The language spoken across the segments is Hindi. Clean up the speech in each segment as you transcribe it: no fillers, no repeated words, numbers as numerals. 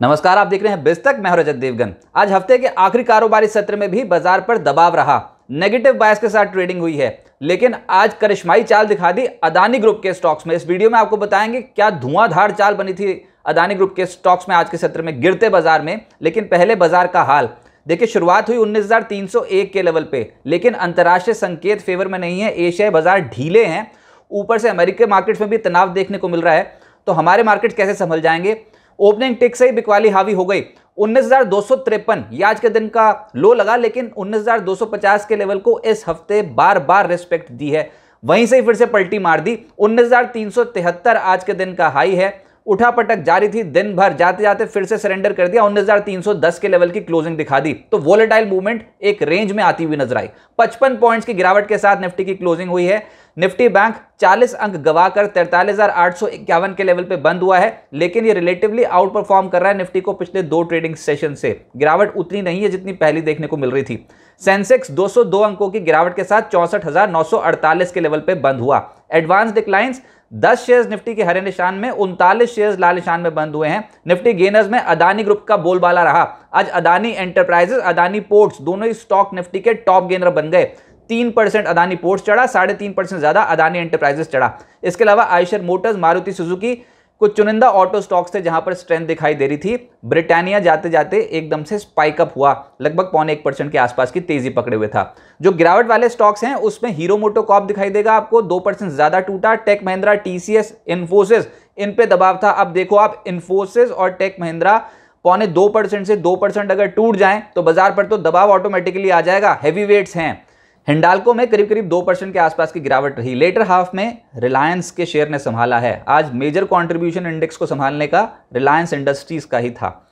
नमस्कार, आप देख रहे हैं बिस्तक। मैं हूं रजत देवगन। आज हफ्ते के आखिरी कारोबारी सत्र में भी बाजार पर दबाव रहा। नेगेटिव बायस के साथ ट्रेडिंग हुई है, लेकिन आज करिश्माई चाल दिखा दी अदानी ग्रुप के स्टॉक्स में। इस वीडियो में आपको बताएंगे क्या धुआंधार चाल बनी थी अदानी ग्रुप के स्टॉक्स में आज के सत्र में, गिरते बाजार में। लेकिन पहले बाजार का हाल देखिए। शुरुआत हुई 19,301 के लेवल पे, लेकिन अंतर्राष्ट्रीय संकेत फेवर में नहीं है। एशियाई बाजार ढीले हैं, ऊपर से अमेरिकी मार्केट्स में भी तनाव देखने को मिल रहा है। तो हमारे मार्केट कैसे संभल जाएंगे? ओपनिंग टिक से ही बिकवाली हावी हो गई। 19,253 ये आज के दिन का लो लगा, लेकिन 19,250 के लेवल को इस हफ्ते बार बार रिस्पेक्ट दी है। वहीं से ही फिर से पलटी मार दी। 19,373 आज के दिन का हाई है। उठा पटक जारी थी दिन भर, जाते जाते फिर से सरेंडर कर दिया। 19,310 के लेवल की क्लोजिंग दिखा दी। तो वोलेटाइल मूवमेंट एक रेंज में आती हुई नजर आई। 55 पॉइंट्स की गिरावट के साथ निफ्टी की क्लोजिंग हुई है। निफ्टी बैंक 40 अंक गवाकर 43,851 के लेवल पे बंद हुआ है, लेकिन ये रिलेटिवली आउट परफॉर्म कर रहा है निफ्टी को पिछले दो ट्रेडिंग सेशन से। गिरावट उतनी नहीं है जितनी पहली देखने को मिल रही थी। सेंसेक्स 202 अंकों की गिरावट के साथ 64,948 के लेवल पे बंद हुआ। एडवांस डिक्लाइंस 10 शेयर्स निफ्टी के हरे निशान में, 39 शेयर्स लाल निशान में बंद हुए हैं। निफ्टी गेनर्स में अदानी ग्रुप का बोलबाला रहा। आज अदानी एंटरप्राइजेस, अदानी पोर्ट्स दोनों ही स्टॉक निफ्टी के टॉप गेनर बन गए। 3% अदानी पोर्ट्स चढ़ा, 3.5% ज्यादा अदानी एंटरप्राइजेस चढ़ा। इसके अलावा आयशर मोटर्स, मारुति सुजुकी, कुछ चुनिंदा ऑटो स्टॉक्स थे जहां पर स्ट्रेंथ दिखाई दे रही थी। ब्रिटानिया जाते जाते एकदम से स्पाइक अप हुआ, लगभग 0.25% के आसपास की तेजी पकड़े हुए था। जो गिरावट वाले स्टॉक्स हैं उसमें हीरो मोटोकॉर्प दिखाई देगा आपको, 2% ज्यादा टूटा। टेक महिंद्रा, टीसीएस, इन्फोसिस, इन पे दबाव था। अब देखो आप, इन्फोसिस और टेक महिंद्रा 0.25% से 2% अगर टूट जाएं तो बाजार पर तो दबाव ऑटोमेटिकली आ जाएगा। हैवी वेट्स हैं। हिंडाल्को में करीब करीब 2% के आसपास की गिरावट रही। लेटर हाफ में रिलायंस के शेयर ने संभाला है। आज मेजर कंट्रीब्यूशन इंडेक्स को संभालने का रिलायंस इंडस्ट्रीज का ही था।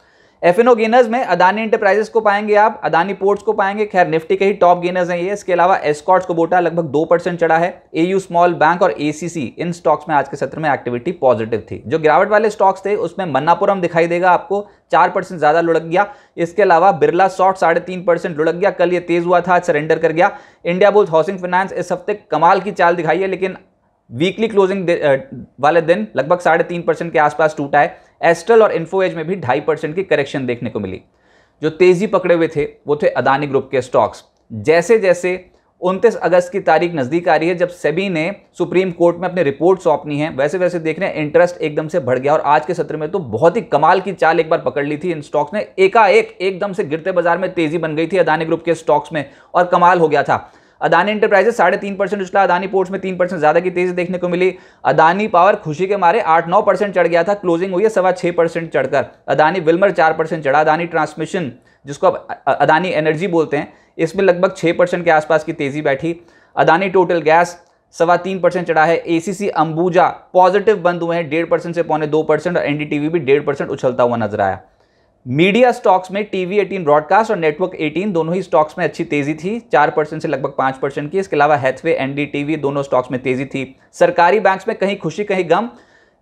एफएनओ गेनर्स में अदानी एंटरप्राइजेस को पाएंगे आप, अदानी पोर्ट्स को पाएंगे। खैर निफ्टी के ही टॉप गेनर्स हैं ये। इसके अलावा एस्कॉर्ट्स कुबोटा लगभग 2% चढ़ा है। एयू स्मॉल बैंक और एसीसी, इन स्टॉक्स में आज के सत्र में एक्टिविटी पॉजिटिव थी। जो गिरावट वाले स्टॉक्स थे उसमें मन्नापुरम दिखाई देगा आपको, 4% ज्यादा लुढ़क गया। इसके अलावा बिरला सॉफ्ट 3.5% लुढ़क गया। कल ये तेज हुआ था, आज सरेंडर कर गया। इंडिया बुल्स हाउसिंग फाइनेंस इस हफ्ते कमाल की चाल दिखाई है, लेकिन वीकली क्लोजिंग वाले दिन लगभग 3.5% के आसपास टूटा है। एस्ट्रल और इन्फोएज में भी 2.5% की करेक्शन देखने को मिली। जो तेजी पकड़े हुए थे वो थे अदानी ग्रुप के स्टॉक्स। जैसे जैसे 29 अगस्त की तारीख नजदीक आ रही है, जब सेबी ने सुप्रीम कोर्ट में अपनी रिपोर्ट सौंपनी है, वैसे वैसे देख रहे हैं इंटरेस्ट एकदम से बढ़ गया। और आज के सत्र में तो बहुत ही कमाल की चाल एक बार पकड़ ली थी इन स्टॉक्स ने। एकाएक एकदम से गिरते बाजार में तेजी बन गई थी अदानी ग्रुप के स्टॉक्स में और कमाल हो गया था। अदानी एंटरप्राइजेस 3.5% उछला, अदानी पोर्ट्स में 3% ज्यादा की तेजी देखने को मिली। अदानी पावर खुशी के मारे 8-9% चढ़ गया था, क्लोजिंग हुई है 6.25% चढ़कर। अदानी विल्मर 4% चढ़ा। अदानी ट्रांसमिशन, जिसको अब अदानी एनर्जी बोलते हैं, इसमें लगभग 6% के आसपास की तेजी बैठी। अदानी टोटल गैस 3.25% चढ़ा है। एसीसी अंबुजा पॉजिटिव बंद हुए हैं, 1.5% से 2.25%, और एनडीटीवी भी 1.5% उछलता हुआ नजर आया। मीडिया स्टॉक्स में टीवी 18 ब्रॉडकास्ट और नेटवर्क 18 दोनों ही स्टॉक्स में अच्छी तेजी थी, 4% से लगभग 5% की। इसके अलावा हैथवे, एनडीटीवी दोनों स्टॉक्स में तेजी थी। सरकारी बैंक्स में कहीं खुशी कहीं गम,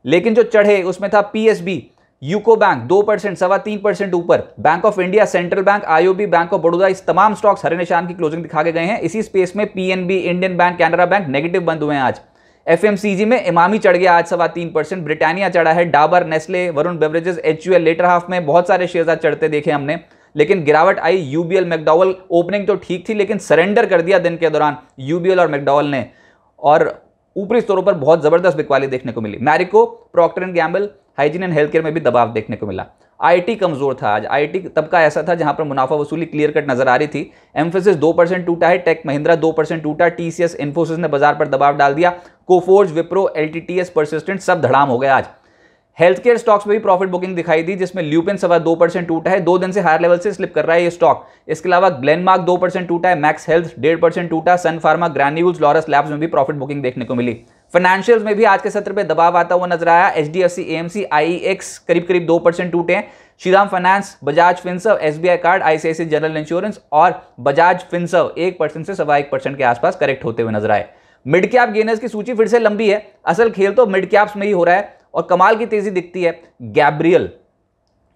लेकिन जो चढ़े उसमें था पीएसबी, यूको बैंक 2%, 3.25% ऊपर। Bank of India, central bank, IOB, bank of Baroda, इस तमाम स्टॉक्स हरे निशान की क्लोजिंग दिखा के गए हैं। इसी स्पेस में PNB, Indian bank, Canara bank negative बंद हुए हैं आज। एफएमसीजी में इमामी चढ़ गया आज 3.25%, ब्रिटानिया चढ़ा है, Dabur, Nestle, Varun Beverages, HUL. Later half में बहुत सारे शेयर्स आज चढ़ते देखे हमने, लेकिन गिरावट आई। यूबीएल, मैकडॉवल, ओपनिंग तो ठीक थी लेकिन सरेंडर कर दिया दिन के दौरान यूबीएल और मैकडॉवल ने, और ऊपरी स्तरों पर बहुत जबरदस्त बिकवाली देखने को मिली। Marico, Procter and Gamble, hygiene and health care में भी दबाव देखने को मिला। आईटी कमजोर था आज। आईटी तब का ऐसा था जहां पर मुनाफा वसूली क्लियर कट नजर आ रही थी। एम्फेसिस 2% टूटा है। टेक महिंद्रा 2% टूटा। टीसीएस, इन्फोसिस ने बाजार पर दबाव डाल दिया। कोफोर्ज, विप्रो, एलटीटीएस, परसिस्टेंट सब धड़ाम हो गए आज। हेल्थ केयर स्टॉक्स में भी प्रॉफिट बुकिंग दिखाई दी, जिसमें ल्यूपिन 2% टूटा है, 2 दिन से हायर लेवल से स्लिप कर रहा है ये स्टॉक। इसके अलावा ग्लेनमार्क 2% टूटा है। मैक्स हेल्थ 1.5% टूटा। सन फार्मा, ग्रैन्यूल्स, लॉरस लैब्स में भी प्रॉफिट बुकिंग देखने को मिली। फाइनेंशियल्स में भी आज के सत्र पे दबाव आता हुआ नजर आया। एचडीएफसी, एएमसी, आईईएक्स करीब करीब 2% टूटे हैं। Shriram finance, Bajaj Finserv, SBI card, ICICI general insurance और बजाज फिनसर्व 1% से 1.25% के आसपास करेक्ट होते हुए नजर आए। मिड कैप गेनर्स की सूची फिर से लंबी है। असल खेल तो मिड कैप्स में ही हो रहा है और कमाल की तेजी दिखती है। गैब्रियल,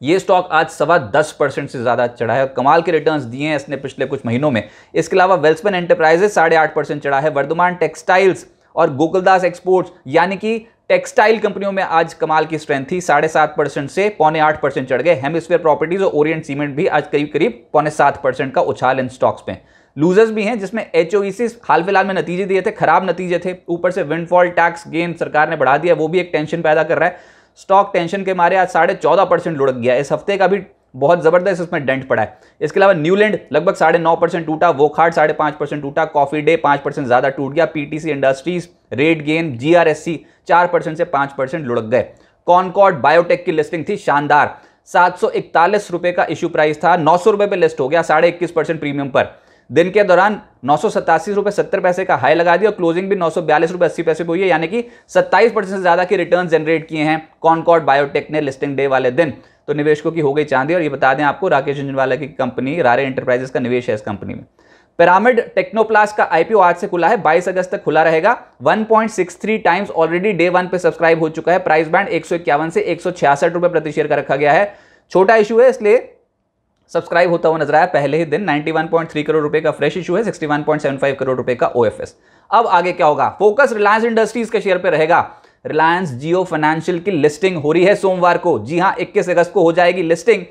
ये स्टॉक आज 10.25% से ज्यादा चढ़ा है। कमाल के रिटर्न्स दिए हैं इसने पिछले कुछ महीनों में। इसके अलावा वेल्सपन एंटरप्राइजेस 8.5% चढ़ा है। वर्धमान टेक्सटाइल्स और गोकुलदास एक्सपोर्ट्स, यानी कि टेक्सटाइल कंपनियों में आज कमाल की स्ट्रेंथ थी, 7.5% से 7.25% चढ़ गए। हेमिस्फीयर प्रॉपर्टीज और ओरिएंट सीमेंट भी आज करीब करीब 7.25% का उछाल इन स्टॉक्स में। लूजर्स भी हैं जिसमें एचओईसी हाल फिलहाल में नतीजे दिए थे, खराब नतीजे थे, ऊपर से विंडफॉल टैक्स गेन सरकार ने बढ़ा दिया, वो भी एक टेंशन पैदा कर रहा है। स्टॉक टेंशन के मारे आज 14.5% लुढ़क गया। इस हफ्ते का भी बहुत जबरदस्त इसमें डेंट पड़ा है। इसके अलावा न्यूलैंड लगभग 9.5% टूटा, वोकहार्ट 5.5% टूटा, कॉफी डे 5% ज्यादा टूट गया, PTC industries, rate gain, GRSC 4% से 5% लुढ़क गए। कॉनकॉर्ड बायोटेक की लिस्टिंग थी शानदार, 741 रुपए का इश्यू प्राइस था, 900 रुपए पे लिस्ट हो गया 21.5% प्रीमियम पर। दिन के दौरान 987 रुपए 70 पैसे का हाई लगा दिया और क्लोजिंग भी 942 रुपए 80 पैसे पे हुई है, यानी कि 27% से ज्यादा के रिटर्न जनरेट किए हैं कॉनकॉर्ड बायोटेक ने लिस्टिंग डे वाले दिन। तो निवेशकों की हो गई चांदी। और ये बता दें आपको, राकेश झुनझुनवाला की कंपनी रारे एंटरप्राइजेस का निवेश है इस कंपनी में। पिरामिड टेक्नोप्लास्ट का आईपीओ आज से खुला है, 22 अगस्त तक खुला रहेगा। 1.63 टाइम्स ऑलरेडी डे 1 पे सब्सक्राइब हो चुका है। प्राइस बैंड 151 से 166 रुपए प्रति शेयर का रखा गया है। छोटा इशू है इसलिए सब्सक्राइब होता हुआ नजर आया पहले ही दिन। 91.3 करोड़ रुपए का फ्रेश इशू है, 61.75 करोड़ रुपए का ओएफएस। अब आगे क्या होगा? फोकस रिलायंस इंडस्ट्रीज के शेयर पे रहेगा। रिलायंस जियो फाइनेंशियल की लिस्टिंग हो रही है सोमवार को। जी हां, 21 अगस्त को हो जाएगी लिस्टिंग।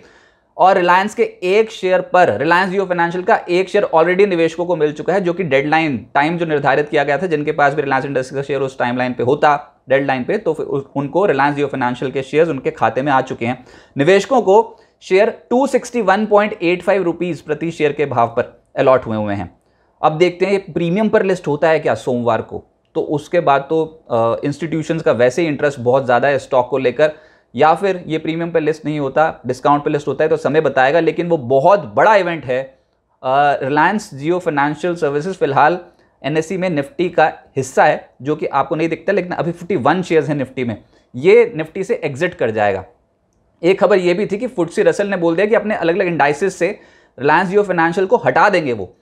और रिलायंस के एक शेयर पर, रिलायंस जियो फाइनेंशियल का एक शेयर ऑलरेडी निवेशकों को मिल चुका है, जो कि डेडलाइन टाइम जो निर्धारित किया गया था, जिनके पास भी रिलायंस इंडस्ट्रीज का शेयर उस टाइमलाइन पे होता, डेडलाइन पे, तो फिर उनको रिलायंस जियो फाइनेंशियल के शेयर उनके खाते में आ चुके हैं। निवेशकों को शेयर 261.85 रुपीज प्रति शेयर के भाव पर अलॉट हुए हैं। अब देखते हैं प्रीमियम पर लिस्ट होता है क्या सोमवार को, तो उसके बाद तो इंस्टीट्यूशंस का वैसे ही इंटरेस्ट बहुत ज़्यादा है स्टॉक को लेकर, या फिर ये प्रीमियम पर लिस्ट नहीं होता, डिस्काउंट पर लिस्ट होता है तो समय बताएगा। लेकिन वो बहुत बड़ा इवेंट है। रिलायंस जियो फाइनेंशियल सर्विसेज फिलहाल एनएसई में निफ्टी का हिस्सा है, जो कि आपको नहीं दिखता, लेकिन अभी 51 शेयर्स हैं निफ्टी में। ये निफ्टी से एग्जिट कर जाएगा। एक खबर ये भी थी कि फुटसी रसल ने बोल दिया कि अपने अलग अलग इंडाइसेस से रिलायंस जियो फाइनेंशियल को हटा देंगे वो।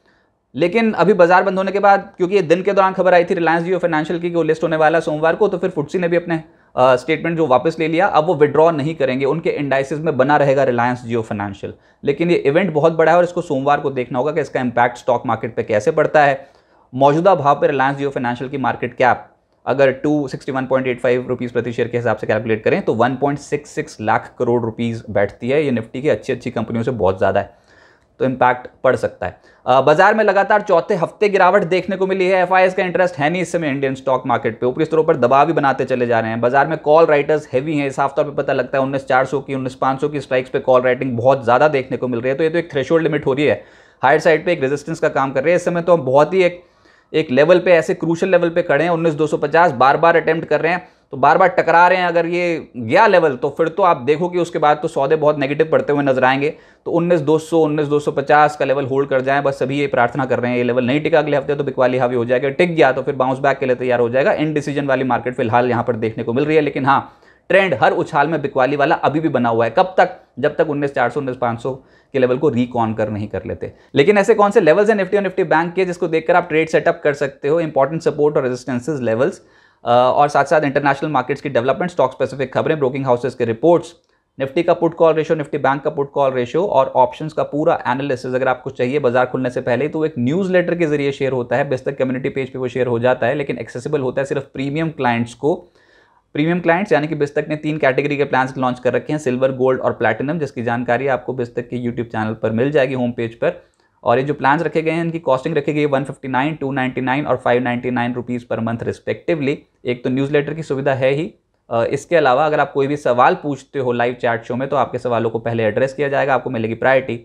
लेकिन अभी बाजार बंद होने के बाद, क्योंकि ये दिन के दौरान खबर आई थी रिलायंस जियो फाइनेंशियल की वो लिस्ट होने वाला सोमवार को, तो फिर फुटसी ने भी अपने स्टेटमेंट जो वापस ले लिया। अब वो विड्रॉ नहीं करेंगे, उनके इंडाइसेस में बना रहेगा रिलायंस जियो फाइनेंशियल। लेकिन ये इवेंट बहुत बड़ा है और इसको सोमवार को देखना होगा कि इसका इंपैक्ट स्टॉक मार्केट पर कैसे पड़ता है। मौजूदा भाव पर रिलायंस जियो फाइनेंशियल की मार्केट कैप अगर 261.85 रुपीज़ प्रति शेयर के हिसाब से कैलकुलेट करें तो 1.66 लाख करोड़ रुपीज़ बैठती है। ये निफ्टी की अच्छी अच्छी कंपनियों से बहुत ज़्यादा है, तो इम्पैक्ट पड़ सकता है। बाजार में लगातार चौथे हफ्ते गिरावट देखने को मिली है। एफआईएस का इंटरेस्ट है नहीं इस समय इंडियन स्टॉक मार्केट पे, ऊपरी स्तरों पर दबाव भी बनाते चले जा रहे हैं। बाजार में कॉल राइटर्स हैवी हैं, साफ तौर पे पता लगता है 19,400 की 19,500 की स्ट्राइक्स पे कॉल राइटिंग बहुत ज़्यादा देखने को मिल रही है। तो ये तो एक थ्रेशोल्ड लिमिट हो रही है, हायर साइड पर एक रेजिस्टेंस का काम कर रही है। इस समय तो हम बहुत ही एक लेवल पे, ऐसे क्रूशल लेवल पे खड़े हैं। 19,250 बार बार अटेम्प्ट कर रहे हैं, तो बार बार टकरा रहे हैं। अगर ये गया लेवल तो फिर तो आप देखो कि उसके बाद तो सौदे बहुत नेगेटिव पड़ते हुए नजर आएंगे। तो 19,200 19,250 का लेवल होल्ड कर जाए, बस सभी ये प्रार्थना कर रहे हैं। ये लेवल नहीं टिका अगले हफ्ते तो बिकवाली हावी हो जाएगा, टिक गया तो फिर बाउंस बैक के लिए तैयार हो जाएगा। इनडिसीजन वाली मार्केट फिलहाल यहाँ पर देखने को मिल रही है। लेकिन हाँ, ट्रेंड हर उछाल में बिकवाली वाला अभी भी बना हुआ है। कब तक? जब तक 19,400 19,500 के लेवल को रिकॉन्कर नहीं कर लेते। लेकिन ऐसे कौन से लेवल्स हैं निफ्टी और निफ्टी बैंक के जिसको देखकर आप ट्रेड सेटअप कर सकते हो? इंपॉर्टेंट सपोर्ट और रेजिस्टेंसेस लेवल्स, और साथ साथ इंटरनेशनल मार्केट्स की डेवलपमेंट, स्टॉक स्पेसिफिक खबरें, ब्रोकिंग हाउसेस के रिपोर्ट्स, निफ्टी का put call ratio, Nifty bank का पुट कॉल रेशियो और ऑप्शंस का पूरा एनालिसिस अगर आपको चाहिए बाजार खुलने से पहले, तो एक न्यूज़लेटर के जरिए शेयर होता है। बिस्तक कम्युनिटी पेज पे वो शेयर हो जाता है, लेकिन एक्सेसिबल होता है सिर्फ प्रीमियम क्लाइंट्स को। प्रीमियम क्लाइंट्स यानी कि बिस्तक ने 3 कैटेगरी के प्लान्स लॉन्च कर रखे हैं, सिल्वर, गोल्ड और प्लैटिनम, जिसकी जानकारी आपको बिस्तक के यूट्यूब चैनल पर मिल जाएगी होम पेज पर। और ये जो प्लान्स रखे गए हैं इनकी कॉस्टिंग रखी गई है 159, 299 और 599 रुपीज़ पर मंथ रिस्पेक्टिवली। एक तो न्यूज़लेटर की सुविधा है ही, इसके अलावा अगर आप कोई भी सवाल पूछते हो लाइव चैट शो में तो आपके सवालों को पहले एड्रेस किया जाएगा, आपको मिलेगी प्रायोरिटी।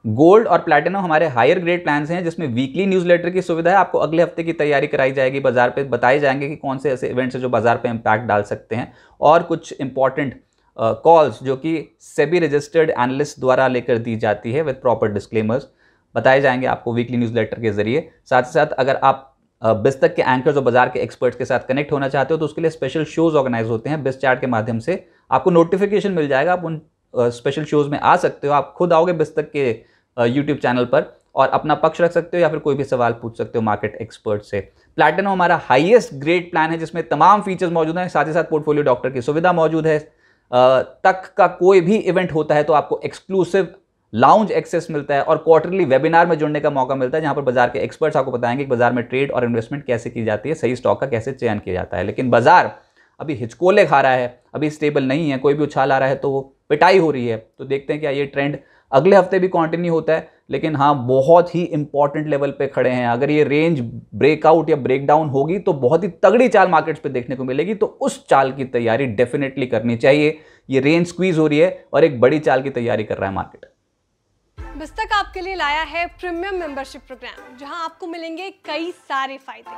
गोल्ड और प्लैटिनम हमारे हायर ग्रेड प्लान्स हैं जिसमें वीकली न्यूज़लेटर की सुविधा है। आपको अगले हफ्ते की तैयारी कराई जाएगी, बाजार पे बताए जाएंगे कि कौन से ऐसे इवेंट्स हैं जो बाजार पे इंपैक्ट डाल सकते हैं, और कुछ इंपॉर्टेंट कॉल्स जो कि सेबी रजिस्टर्ड एनालिस्ट द्वारा लेकर दी जाती है विद प्रॉपर डिस्क्लेमर्स बताए जाएंगे आपको वीकली न्यूज़लेटर के जरिए। साथ ही साथ अगर आप बिस्तक के एंकर्स और बाजार के एक्सपर्ट्स के साथ कनेक्ट होना चाहते हो तो उसके लिए स्पेशल शोज ऑर्गेनाइज होते हैं बिस्ट चैट के माध्यम से। आपको नोटिफिकेशन मिल जाएगा, आप उन स्पेशल शोज में आ सकते हो। आप खुद आओगे बिस्तक के यूट्यूब चैनल पर और अपना पक्ष रख सकते हो या फिर कोई भी सवाल पूछ सकते हो मार्केट एक्सपर्ट से। प्लैटिनम हमारा हाईएस्ट ग्रेड प्लान है जिसमें तमाम फीचर्स मौजूद हैं, साथ ही साथ पोर्टफोलियो डॉक्टर की सुविधा मौजूद है। तक का कोई भी इवेंट होता है तो आपको एक्सक्लूसिव लाउंज एक्सेस मिलता है और क्वार्टरली वेबिनार में जुड़ने का मौका मिलता है जहां पर बाजार के एक्सपर्ट्स आपको बताएंगे कि बाजार में ट्रेड और इन्वेस्टमेंट कैसे की जाती है, सही स्टॉक का कैसे चयन किया जाता है। लेकिन बाजार अभी हिचकोले खा रहा है, अभी स्टेबल नहीं है, कोई भी उछाल आ रहा है तो वो पिटाई हो रही है। तो देखते हैं क्या ये ट्रेंड अगले हफ्ते भी कंटिन्यू होता है। लेकिन हाँ, बहुत ही इंपॉर्टेंट लेवल पे खड़े हैं। अगर ये रेंज ब्रेकआउट या ब्रेकडाउन होगी तो बहुत ही तगड़ी चाल मार्केट्स पे देखने को मिलेगी, तो उस चाल की तैयारी डेफिनेटली करनी चाहिए। ये रेंज स्क्वीज हो रही है और एक बड़ी चाल की तैयारी कर रहा है मार्केट। बिस्तक आपके लिए लाया है प्रीमियम मेंबरशिप प्रोग्राम, जहां आपको मिलेंगे कई सारे फायदे,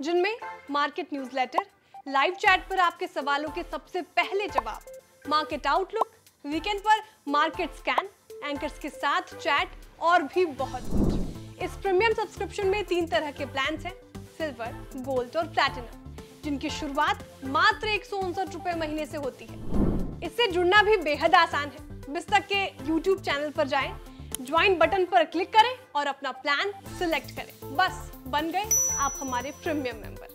जिनमें मार्केट न्यूज़लेटर, लाइव चैट पर आपके सवालों के सबसे पहले जवाब, मार्केट आउटलुक, वीकेंड पर मार्केट स्कैन, एंकर्स के साथ चैट और भी बहुत कुछ। इस प्रीमियम सब्सक्रिप्शन में 3 तरह के प्लान्स हैं, सिल्वर, गोल्ड और प्लैटिनम, जिनकी शुरुआत मात्र 159 रुपए महीने से होती है। इससे जुड़ना भी बेहद आसान है। बिस्तक के YouTube चैनल पर जाएं, ज्वाइन बटन पर क्लिक करें और अपना प्लान सिलेक्ट करें। बस बन गए आप हमारे प्रीमियम मेंबर।